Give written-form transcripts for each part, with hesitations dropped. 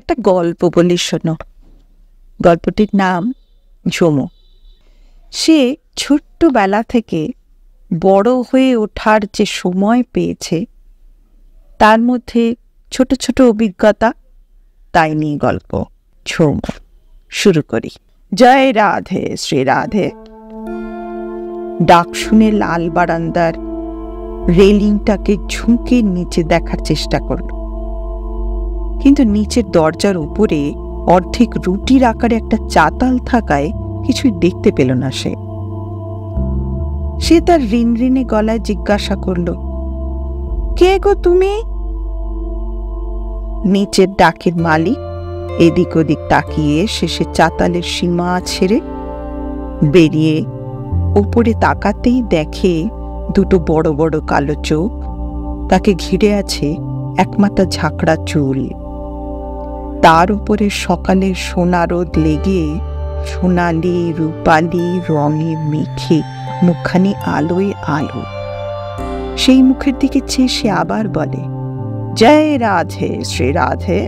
একটা গল্প বলি শোনো। গল্পটির নাম ঝুমু। সে ছোট্টবেলা থেকে বড় হয়ে ওঠার যে সময় পেয়েছে তার মধ্যে ছোট ছোট অভিজ্ঞতা, তাই নিয়ে গল্প ঝুমু। শুরু করি। জয় রাধে শ্রী রাধে। ডাক শুনে লাল বারান্দার রেলিংটাকে ঝুঁকে নিচে দেখার চেষ্টা করল, কিন্তু নিচের দরজার উপরে অর্ধেক রুটির আকারে একটা চাতাল থাকায় কিছুই দেখতে পেল না। সে তার রিনরিনে গলায় জিজ্ঞাসা করল, কে গো তুমি? নিচের ডাকের মালিক এদিক ওদিক তাকিয়ে শেষে চাতালের সীমা ছেড়ে বেরিয়ে উপরে তাকাতেই দেখে দুটো বড় বড় কালো চোখ, তাকে ঘিরে আছে একমাত্র ঝাঁকড়া চুল। তার উপরে সকালের সোনা রোদ লেগে সোনালি রূপালি রঙে মেখে মুখখানি আলোয় আলো। সেই মুখের দিকে চেয়ে সে আবার বলে, জয় রাধে শ্রী রাধে।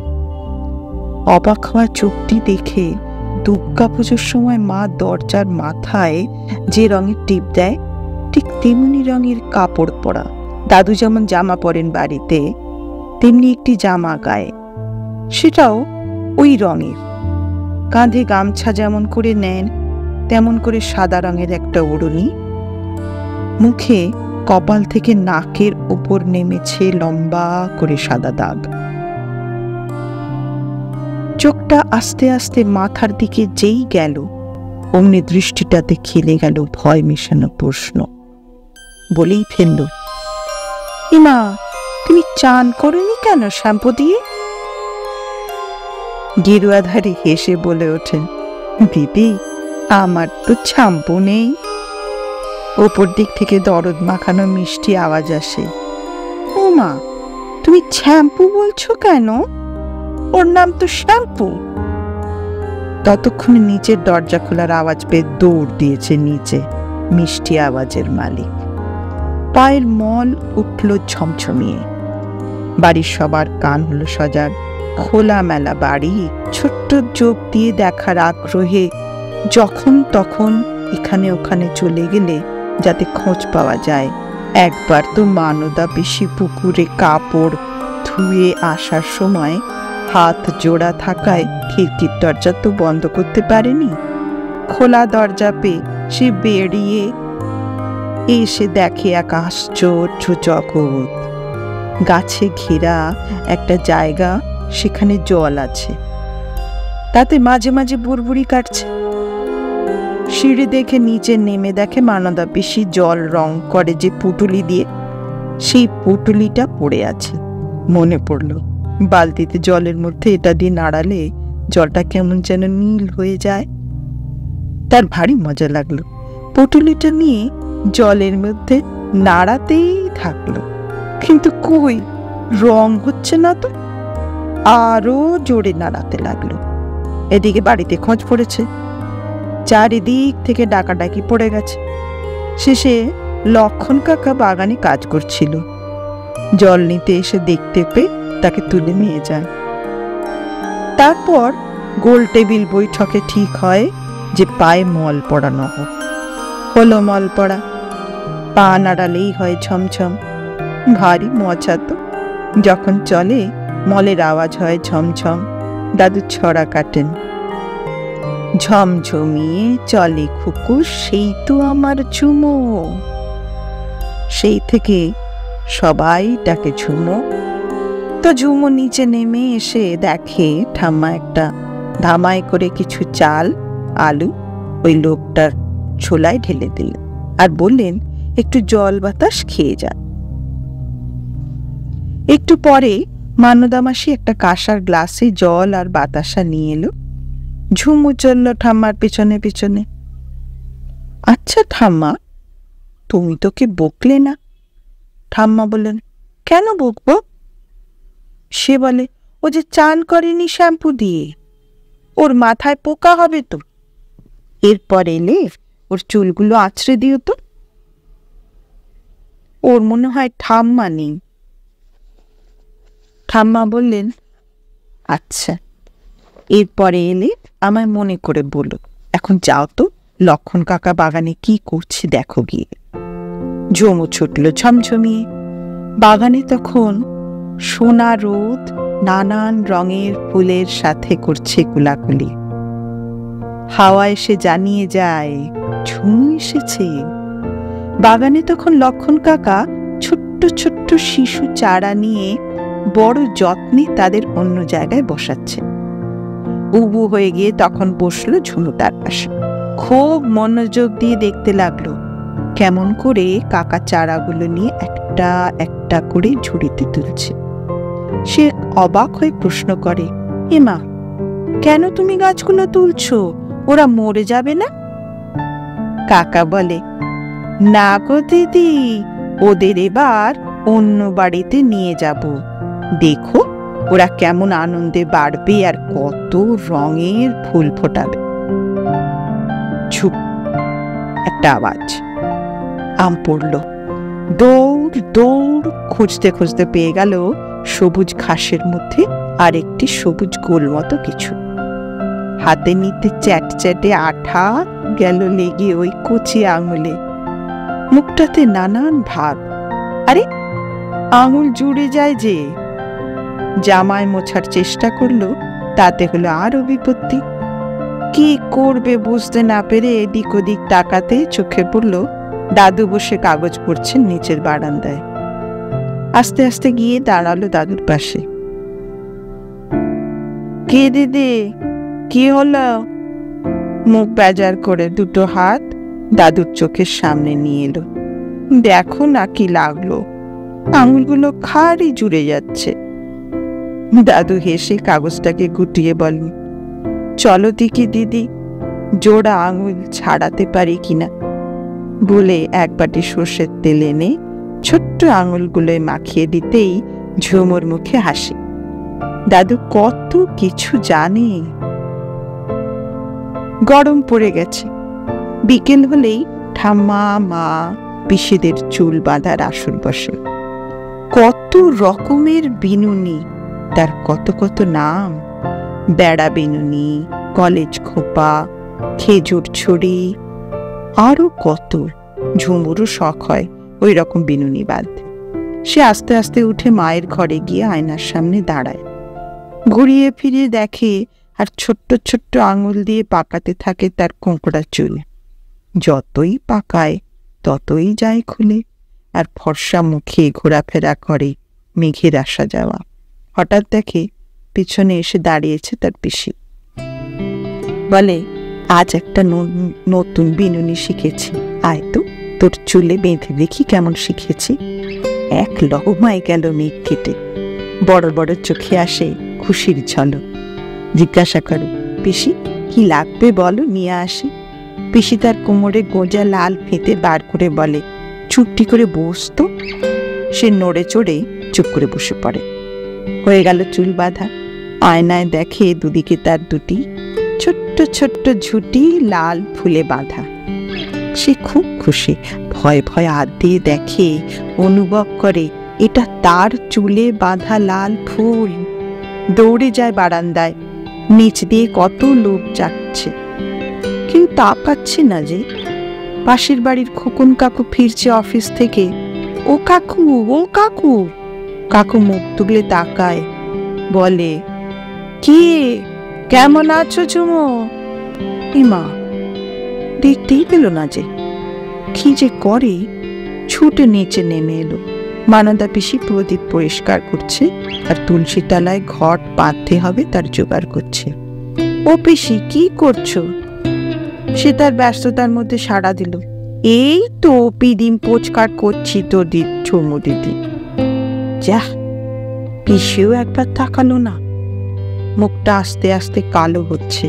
অবাক হওয়া চোখটি দেখে দুর্গা পুজোর সময় মা দরজার মাথায় যে রঙের টিপ দেয় ঠিক তেমনি রঙের কাপড় পরা। দাদু যেমন জামা পরেন বাড়িতে, তেমনি একটি জামা গায়ে, সেটাও ওই রঙের। কাঁধে গামছা যেমন করে নেন তেমন করে সাদা রঙের একটা ওড়নি। মুখে কপাল থেকে নাকের উপর নেমেছে লম্বা করে সাদা দাগ। চোখটা আস্তে আস্তে মাথার দিকে যেই গেল, অমনি দৃষ্টিটাতে খেলে গেল ভয় মেশানো প্রশ্ন। বলেই ফেলল, ইমা, তুমি চান করনি কেন শ্যাম্পু দিয়ে? গেরুয়াধারী হেসে বলে ওঠেন, দিদি, আমার তো শ্যাম্পু নেই। ওপর দিক থেকে দরদ মাখানো মিষ্টি আওয়াজ আসে, ও মা, তুমি শ্যাম্পু বলছো কেন? ওর নাম তো শ্যাম্পু। ততক্ষণে নিচের দরজা খোলার আওয়াজ পেয়ে দৌড় দিয়েছে নিচে মিষ্টি আওয়াজের মালিক। পায়ের মল উঠল ঝমঝমিয়ে। বাড়ির সবার কান হলো সজাগ। খোলামেলা বাড়ি, ছোট্ট চোখ দিয়ে দেখার আগ্রহে যখন তখন এখানে ওখানে চলে গেলে যাতে খোঁজ পাওয়া যায়। একবার তো মানদা বেশি পুকুরে কাপড় ধুয়ে আসার সময় হাত জোড়া থাকায় খিড়কির দরজা তো বন্ধ করতে পারেনি। খোলা দরজা পেয়ে সে বেরিয়ে এসে দেখে এক আশ্চর্য জগৎ। গাছে ঘেরা একটা জায়গা, সেখানে জল আছে, তাতে মাঝে মাঝে বুড়বুড়ি কাটছে। সিঁড়ি দেখে নিচে নেমে দেখে মানদা পিসি জল রং করে যে পুটুলি দিয়ে, সেই পুটুলিটা পড়ে আছে। মনে পড়ল, বালতিতে জলের মধ্যে এটা দিয়ে নাড়ালে জলটা কেমন যেন নীল হয়ে যায়। তার ভারী মজা লাগলো। পুটুলিটা নিয়ে জলের মধ্যে নাড়াতেই থাকলো, কিন্তু কই রং হচ্ছে না তো। আরো জোরে নাড়াতে লাগলো। এদিকে বাড়িতে খোঁজ পড়েছে, চারিদিক থেকে ডাকাডাকি পড়ে গেছে। শেষে লক্ষণ কাকা বাগানে কাজ করছিল, জল নিতে এসে দেখতে পেয়ে তাকে তুলে নিয়ে যায়। তারপর গোল টেবিল বৈঠকে ঠিক হয় যে পায়ে মল পড়ানো হোক। হলো মল পড়া। পা নাড়ালেই হয় ছমছম। ভারী মজা তো। যখন চলে মলের আওয়াজ হয় ঝমঝম। দাদু ছড়া কাটেন, ঝমঝমিয়ে চলে খুকু, সেই তো আমার ঝুমু। সেই থেকে সবাই ডাকে ঝুমু। তো ঝুমু নিচে নেমে এসে দেখে ঠাম্মা একটা ধামাই করে কিছু চাল আলু ওই লোকটার ছোলায় ঢেলে দিলেন আর বললেন, একটু জল বাতাস খেয়ে যান। একটু পরে মানদা মাসি একটা কাঁসার গ্লাসে জল আর বাতাসা নিয়ে এলো। ঝুমু চলল ঠাম্মার পেছনে পেছনে। আচ্ছা ঠাম্মা, তুমি তোকে বকলে না? ঠাম্মা বললেন, কেন বকবো? সে বলে, ও যে চান করেনি শ্যাম্পু দিয়ে, ওর মাথায় পোকা হবে তো। এরপর এলে ওর চুলগুলো আঁচড়ে দিও তো। ওর মনে হয় ঠাম্মা নেই। ঠাম্মা বললেন, আচ্ছা এরপরে এলে আমায় মনে করে বলো। এখন যাও তো, লক্ষণ কাকা বাগানে কি করছে দেখো গিয়ে। ঝুমু ছুটল ঝমঝমিয়ে। বাগানে তখন সোনা রোদ নানান রঙের ফুলের সাথে করছে কুলাকুলি। হাওয়া এসে জানিয়ে যায় ঝুমু এসেছে। বাগানে তখন লক্ষণ কাকা ছোট্ট ছোট্ট শিশু চারা নিয়ে বড় যত্নে তাদের অন্য জায়গায় বসাচ্ছে। উবু হয়ে গিয়ে তখন বসলো ঝুমু তার পাশে। খুব মনোযোগ দিয়ে দেখতে লাগলো কেমন করে কাকা চারাগুলো নিয়ে একটা একটা করে ঝুড়িতে তুলছে। সে অবাক হয়ে প্রশ্ন করে, এ মা, কেন তুমি গাছগুলো তুলছো? ওরা মরে যাবে না? কাকা বলে, না গো দিদি, ওদের এবার অন্য বাড়িতে নিয়ে যাব। দেখো ওরা কেমন আনন্দে বাড়বে আর কত রঙের ফুল ফোটাবে। ছুপ, একটা আওয়াজ। আম পড়ল। দৌড় দৌড় খুঁজতে খুঁজতে পেয়ে গেল সবুজ ঘাসের মধ্যে আর একটি সবুজ গোল মতো কিছু। হাতে নিতে চ্যাট চ্যাটে আঠা গেল লেগে ওই কচি আঙুলে। মুখটাতে নানান ভাব। আরে, আঙুল জুড়ে যায় যে। জামায় মোছার চেষ্টা করলো, তাতে হলো আরো বিপত্তি। কি করবে বুঝতে না পেরে এদিক ওদিক তাকাতে চোখে পড়ল দাদু বসে কাগজ পড়ছেন নিচের বারান্দায়। আস্তে আস্তে গিয়ে দাঁড়ালো দাদুর পাশে। কে দিদি, কি হলো? মুখ বেজার করে দুটো হাত দাদুর চোখের সামনে নিয়ে এলো। দেখো না কি লাগলো, আঙুলগুলো খাড়ি জুড়ে যাচ্ছে। দাদু হেসে কাগজটাকে গুটিয়ে বলেন, চলো দেখি দিদি, জোড়া আঙুল ছাড়াতে পারি কিনা। বলে এক বাটি সর্ষের তেল এনে ছোট্ট আঙুলগুলোয় মাখিয়ে দিতেই ঝুমুর মুখে হাসি। দাদু কত কিছু জানে। গরম পড়ে গেছে। বিকেল হলেই ঠাম্মা মা পিসিদের চুল বাঁধার আসর বসে। কত রকমের বিনুনি, তার কত কত নাম। বেড়া বিনুনি, কলেজ খোপা, খেজুর ছড়ি, আরো কত। ঝুমুরও শখ হয় ওই রকম বিনুনি বাঁধতে। সে আস্তে আস্তে উঠে মায়ের ঘরে গিয়ে আয়নার সামনে দাঁড়ায়। ঘুরিয়ে ফিরিয়ে দেখে আর ছোট্ট ছোট্ট আঙুল দিয়ে পাকাতে থাকে তার কোঁকড়া চুল। যতই পাকায় ততই যায় খুলে, আর ফর্সা মুখে ঘোরাফেরা করে মেঘের আসা যাওয়া। হঠাৎ দেখে পিছনে এসে দাঁড়িয়েছে তার পিসি। বলে, আজ একটা নতুন বিনুনি শিখেছি, আয় তো তোর চুলে বেঁধে দেখি কেমন শিখেছি। এক লহমায় গেল মেঘ কেটে। বড় বড় চোখে আসে খুশির ঝলক। জিজ্ঞাসা করে, পিসি কি লাগবে বলো, নিয়ে আসি। পিসি তার কোমরে গোঁজা লাল ফেঁতে বার করে বলে, চুপটি করে বসতো। সে নড়ে চড়ে চুপ করে বসে পড়ে। হয়ে গেল চুল বাঁধা। আয়নায় দেখে দুদিকে তার দুটি ছোট্ট ছোট্ট ঝুঁটি লাল ফুলে বাঁধা। সে খুব খুশি। ভয় ভয় হাত দিয়ে দেখে, অনুভব করে এটা তার চুলে বাঁধা লাল ফুল। দৌড়ে যায় বারান্দায়। নিচ দিয়ে কত লোক যাচ্ছে, কেউ তাকাচ্ছে না যে। পাশের বাড়ির খোকন কাকু ফিরছে অফিস থেকে। ও কাকু, ও কাকু। কাকু মুখ তুলে তাকায়, বলে, কি, কেমন আছো ঝুমু? মা দেখতেই পেল না যে। কি যে করে, ছুটে নিচে নেমে এলো। মানদা পিসি প্রদীপ পরিষ্কার করছে আর তুলসী তলায় ঘট বাঁধতে হবে তার জোগাড় করছে। ও পিসি, কি করছো? সে তার ব্যস্ততার মধ্যে সাড়া দিল, এই তো পিদিম পোচকার করছি তো ঝুমু দিদি। যাহ, পিসিও একবার তাকালো না। মুখটা আস্তে আস্তে কালো হচ্ছে।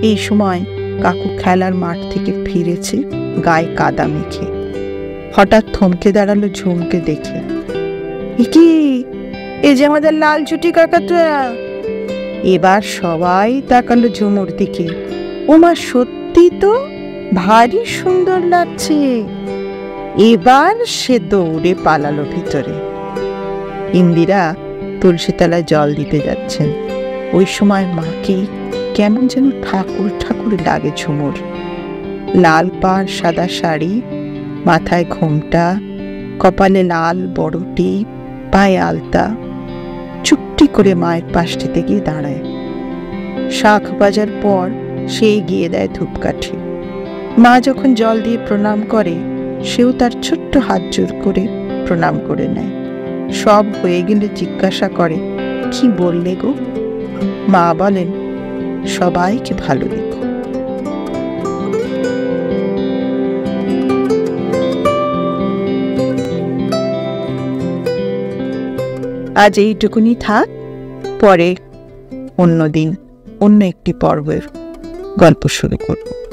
এই সময় কাকু খেলার মাঠ থেকে ফিরেছে, গায়ে কাদা মেখে। হঠাৎ থমকে দাঁড়ালো ঝুমকে দেখে। কি, এ যে আমাদের লাল চুটি কাকাটা। এবার সবাই তাকালো ঝুমুর দিকে। ওমা, সত্যি তো ভারী সুন্দর লাগছে। এবার সে দৌড়ে পালালো ভিতরে। ইন্দিরা তুলসী তলায় জল দিতে যাচ্ছেন। ওই সময় মাকে কেমন যেন ঠাকুর ঠাকুর লাগে ঝুমুর। লাল পাড় সাদা শাড়ি, মাথায় ঘোমটা, কপালে লাল বড় টিপ, পায়ে আলতা। চুপটি করে মায়ের পাশটিতে গিয়ে দাঁড়ায়। শাঁখ বাজার পর সে এগিয়ে দেয় ধূপকাঠি। মা যখন জল দিয়ে প্রণাম করে, সেও তার ছোট্ট হাত জোর করে প্রণাম করে নেয়। সব হয়ে গেলে জিজ্ঞাসা করে, কি বললে গো? মা বলেন, সবাইকে ভালো রেখো। আজ এইটুকুনি থাক, পরে অন্যদিন অন্য একটি পর্বের গল্প শুরু করব।